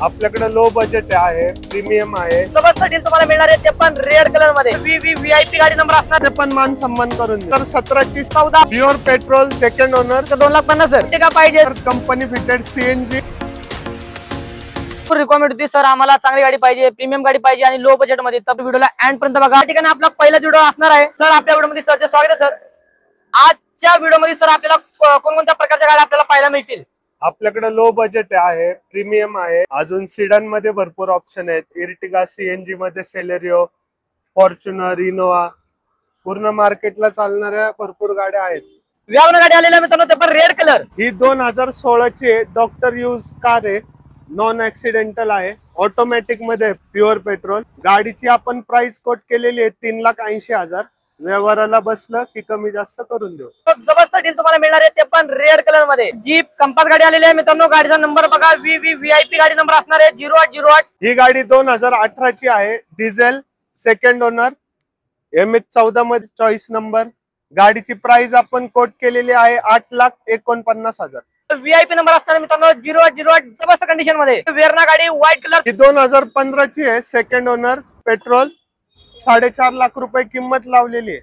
आपल्याकडे low budget आहे, premium आहे, जबरदस्त डील तुम्हाला मिळणार आहे, ते पण रेड कलर मध्ये व्हीआयपी गाडी नंबर असणार. ते पण मान सन्मान करून देऊ. तर 17ची 14 प्युअर पेट्रोल सेकंड ओनर 2,50,000 ते का पाहिजे कंपनी फिटेड सीएनजी. रिक्वायरमेंट होती सर, आम्हाला चांगली गाडी पाहिजे, प्रीमियम गाडी पाहिजे आणि लो बजेट मध्ये. तर व्हिडिओला एंड पर्यंत बघा. या ठिकाणी आपला पहिला व्हिडिओ असणार आहे. सर आपल्या व्हिडिओ मध्ये सरचे स्वागत आहे. सर आजच्या व्हिडिओ मध्ये सर आपल्याला कोणकोणत्या प्रकारच्या गाड्या आपल्याला पाहायला मिळतील? आपल्याकडे लो बजेट आहे, प्रीमियम आहे, अजून सिडन मध्ये भरपूर ऑप्शन आहेत. इर्टिगा सीएनजी मध्ये सेलेरियो, फॉर्च्युनर, इनोवा, पूर्ण मार्केटला चालणाऱ्या भरपूर गाड्या आहेत. व्यावना गाडी आलेल्या मित्रांनो, ते पण रेड कलर. ही 2016 ची डॉक्टर यूज कार आहे, नॉन ऍक्सिडेंटल आहे, ऑटोमॅटिक मध्ये प्युअर पेट्रोल. गाडीची आपण प्राइस कोट केलेली आहे 3,80,000. व्यवहाराला बसलं की कमी जास्त करून देऊ. जबरदस्त डील तुम्हाला मिळणार आहे, ते पण रेड कलर मध्ये. जीप कंपास गाडी आलेली आहे मित्रांनो. गाडीचा नंबर बघा, व्हीआयपी गाडी नंबर असणार आहे 0808. ही गाडी 2018 ची आहे, डिझेल, सेकंड ओनर, MH14 मध्ये चॉईस नंबर. गाडीची प्राइस आपण कोट केलेली आहे 8,49,000. व्हीआयपी नंबर असणार मित्रांनो 0808. जबरदस्त कंडिशन मध्ये वेरना गाडी व्हाईट कलर. ही 2015 ची आहे, सेकंड ओनर, पेट्रोल. 4.5 लाख रुपये किंमत लावलेली आहे.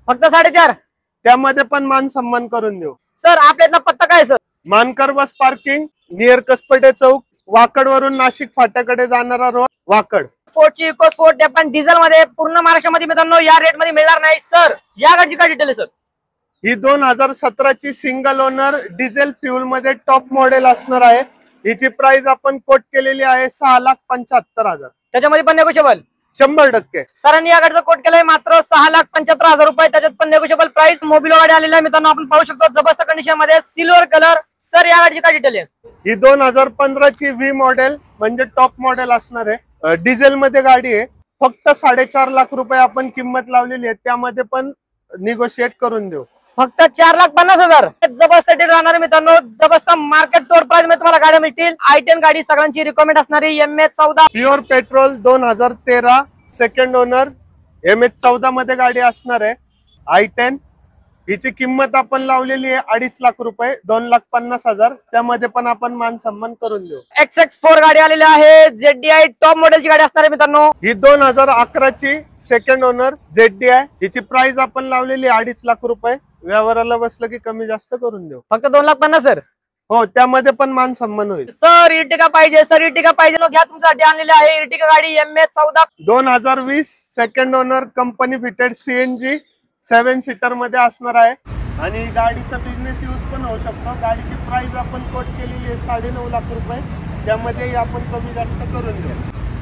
फक्त 4.5. त्यामध्ये पण मान सन्मान करून देऊ. सर आपल्यातला पत्ता काय सर? मानकर बस पार्किंग, नियर कसपटे चौक, वाकड वरून नाशिक फाट्याकडे जाणारा रोड, वाकड. फोर्टची इको स्पोर्ट ते पण डिझेल मध्ये पूर्ण महाराष्ट्रामध्ये मित्रांनो या रेट मध्ये मिळणार नाही. सर या गाडीची काय डिटेल आहे सर? ही 2017 ची सिंगल ओनर डिझेल फ्युल मध्ये टॉप मॉडेल असणार आहे. हिची प्राइस आपण कोट केलेली आहे 6,75,000. त्याच्यामध्ये पण नेगोशिएबल 100%. सरांनी या गाडीचा कोट केलाय मात्र 6,75,000 रुपये. त्याच्यात पण नेगोशिएबल प्राइस. मोबिलो गाडी आलेली आहे मित्रांनो, आपण पाहू शकतो जबरदस्त कंडिशन मध्ये, सिल्वर कलर. सर या गाडीची काय डिटेल आहे? ही 2015 ची व्ही मॉडेल म्हणजे टॉप मॉडेल असणार आहे. डिझेल मध्ये गाडी आहे. फक्त 4.5 लाख रुपये आपण किंमत लावलेली आहे. त्यामध्ये पण निगोशिएट करून देऊ. फक्त 4,50,000. जबरदस्त डील राहणार मित्रांनो. जबरदस्त मार्केट तोड प्राइस मध्ये तुम्हाला गाड्या मिळतील. I10 गाडी सगळ्यांची रिकमेंड असणारी, MH14 pure petrol 2013, second owner, MH14 मध्ये गाडी असणार आहे. I10 हिची किंमत आपण लावलेली आहे 2.5 लाख रुपये, 2,50,000. त्यामध्ये पण आपण मान सन्मान करून देऊ. XX4 गाडी आलेली आहे, ZDI टॉप मॉडेलची गाडी असणार आहे मित्रांनो. ही 2011 ची सेकंड ओनर ZDI. हिची प्राइस आपण लावलेली आहे 2.5 लाख रुपये. व्यवहाराला बसलं की कमी जास्त करून देऊ. फक्त 2,50,000 सर. हो, त्यामध्ये पण मान सन्मान होईल. सर इर्टिगा पाहिजे, सर इर्टिगा पाहिजे, घ्या तुमच्यासाठी आणलेली आहे इर्टिगा गाडी MH14 2020 second owner, company fitted CNG, 7 seater मध्ये असणार आहे. आणि गाडीचा बिझनेस यूज पण होऊ शकतो. गाडीची प्राइस आपण कोट केलेली आहे 9.5 लाख रुपये. त्यामध्ये आपण कमी जास्त करून देऊ.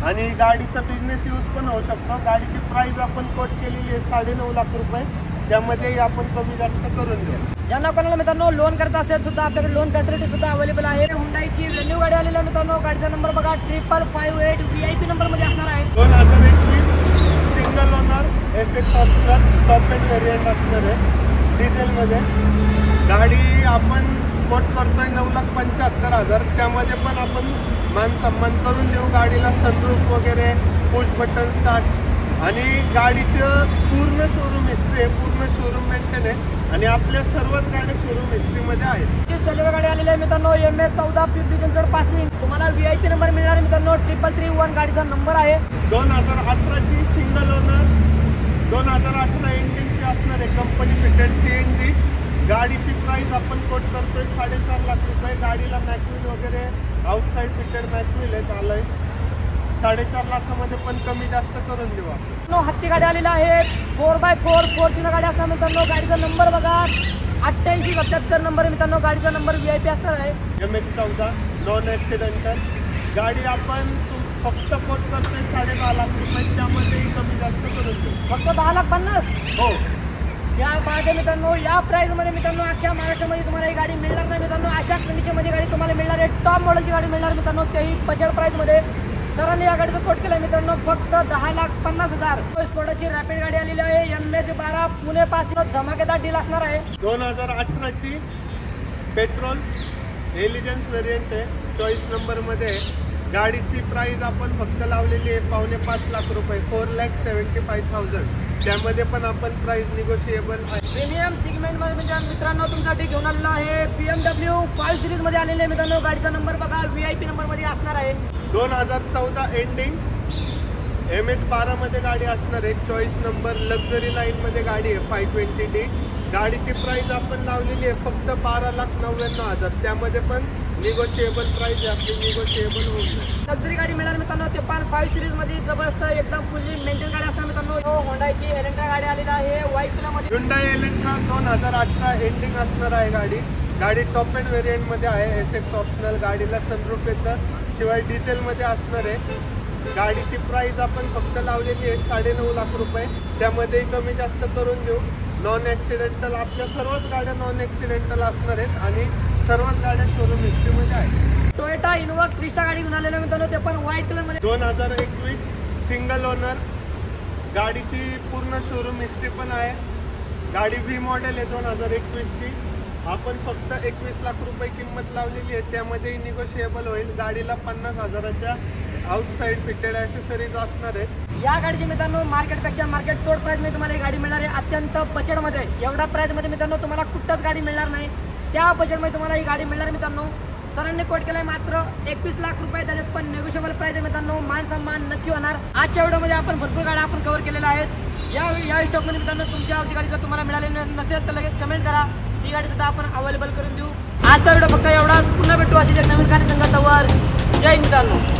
आणि गाडीचा बिझनेस यूज पण होऊ शकतो. गाडीची प्राइस आपण कोट केलेली आहे 9.5 लाख रुपये. त्यामध्ये आपण कमी जास्त करून देऊ. ज्यांना कोणाला मित्रांनो लोन करता असेल सुद्धा आपल्याकडे लोन फॅसिलिटी सुद्धा अवेलेबल आहे. हुंडाईची व्हेन्यू गाडी आलेली आहे मित्रांनो. गाडीचा नंबर बघा 5558, व्हीआयपी नंबर मध्ये असणार आहे. 2021 single owner, SX optional, top end variant असणार आहे, डिझेल मध्ये. गाडी आपण कोट करतोय 9,75,000. त्यामध्ये पण आपण मान सन्मान करून देऊ. गाडीला सनरूफ वगैरे, पुश बटन स्टार्ट, आणि गाडीचं पूर्ण शोरूम हिस्ट्री आहे, पूर्ण शोरूम मेंटेन आहे. आणि आपल्या सर्वच गाड्या शोरूम हिस्ट्री मध्ये आहेत. सर्व गाडी आलेली आहे मित्रांनो. MH14 Pimpri Chinchwad passing. तुम्हाला व्हीआयपी नंबर मिळणार आहे मित्रांनो. 3331 गाडीचा नंबर आहे. 2018 ची सिंगल ओनर, 2018 इंजिनची असणार आहे, कंपनी फिटेड सीएनजी. गाडीची प्राइस आपण कोट करतोय 4.5 लाख रुपये. गाडीला मॅक्विल वगैरे, आउटसाइड फिटेड मॅक्विल आहेत, आलंय. 4.5 लाखामध्ये पण कमी जास्त करून देऊ आपण. हत्ती गाडी आलेली आहे, 4x4 फॉर्च्युनर गाडी असणार मित्रांनो. गाडीचा नंबर बघा 8877 नंबर आहे मित्रांनो. गाडीचा नंबर व्हीआयपी असणार आहे. MH14 non accidental. गाडी आपण फक्त कोट करतोय 10.5 लाख रुपये. त्यामध्ये कमी जास्त करून देऊ. फक्त 10,50,000. हो. या माझ्या मित्रांनो या प्राइस मध्ये मित्रांनो अख्ख्या महाराष्ट्रामध्ये तुम्हाला ही गाडी मिळणार नाही मित्रांनो. अशा कंडिशन मध्ये गाडी तुम्हाला मिळणार आहे. टॉप मॉडेलची गाडी मिळणार मित्रांनो, तेही बजेट प्राइस मध्ये. सरांनी या गाडीचा कोट केला मित्रांनो फक्त 10,50,000. स्कोडाची रॅपिड गाडी आलेली आहे, MH12 पुणे पासून. धमाकेदार डील असणार आहे. 2018 ची पेट्रोल एलिगन्स व्हेरियंट आहे, चॉईस नंबर मध्ये. गाडीची प्राइस आपण फक्त लावलेली आहे 5.5 लाख रुपये, 4,75,000. त्यामध्ये पण आपण प्राइस निगोशिएबल आहे. प्रीमियम सेगमेंट मध्ये म्हणजे मित्रांनो तुमच्यासाठी घेऊन आलेला आहे BMW 5 सिरीज मध्ये आलेले मित्रांनो. गाडीचा नंबर बघा व्हीआयपी नंबर मध्ये असणार आहे. 2014 एंडिंग MH12 मध्ये गाडी असणार आहे. चॉईस नंबर लक्झरी लाईनमध्ये गाडी आहे 520D. गाडीची प्राइस आपण लावलेली आहे फक्त 12,99,000. त्यामध्ये पण निगोशिएबल प्राइस आहे आपली, निगोशिएबल होऊन जाईल. लक्झरी गाडी मिळणार मित्रांनो. ते पण 5 सिरीज मध्ये जबरदस्त एकदम फुल्ली मेंटेन गाडी असणार मित्रांनो. होंडाची एलेंट्रा गाडी आलेली आहे व्हाईट कलरमध्ये. Hyundai एलेंट्रा 2018 एंडिंग असणार आहे गाडी. गाडी टॉप एंड व्हेरियंटमध्ये आहे. SX optional. गाडीला सनरूफ येतं, शिवाय डिझेलमध्ये असणार आहे. गाडीची प्राइस आपण फक्त लावलेली आहे 9.5 लाख रुपये. त्यामध्ये कमी जास्त करून देऊ. नॉन ॲक्सिडेंटल आपल्या सर्वच गाड्या नॉन ॲक्सिडेंटल असणार आहेत आणि सर्वच गाड्या शोरूम हिस्ट्रीमध्ये आहेत. टोयोटा इनोवा क्रिस्टा गाडी घेऊन आलेल्या मित्रांनो. ते पण व्हाईट कलरमध्ये. 2021 सिंगल ओनर. गाडीची पूर्ण शोरूम हिस्ट्री पण आहे. गाडी व्ही मॉडेल आहे 2021ची. आपण फक्त 21 लाख रुपये किंमत लावलेली आहे. त्यामध्ये निगोशिएबल होईल. गाडीला 50,000च्या आउटसाईड फिटेड ॲसेसरीज असणार आहेत. या गाडीची मित्रांनो मार्केटपेक्षा मार्केट तोड प्राइसमध्ये तुम्हाला ही गाडी मिळणार आहे. अत्यंत बजेटमध्ये. एवढा प्राइसमध्ये मित्रांनो तुम्हाला कुठंच गाडी मिळणार नाही. त्या बजेटमध्ये तुम्हाला ही गाडी मिळणार मित्रांनो. सरांनी कोट केलाय मात्र 21 लाख रुपये. त्याच्यात पण नेगोशिएबल प्राइस आहे मित्रांनो. मान सन्मान नक्की होणार. आजच्या व्हिडिओमध्ये आपण भरपूर गाड्या आपण कव्हर केलेल्या आहेत. या स्टॉकमध्ये मित्रांनो तुमची आवडती गाडी जर तुम्हाला मिळाली नसेल तर लगेच कमेंट करा. ती गाडी सुद्धा आपण अवेलेबल करून देऊ. आजचा व्हिडिओ फक्त एवढाच. पुन्हा भेटू अशीच एक नवीन गाडी संघातावर. जय मित्रांनो.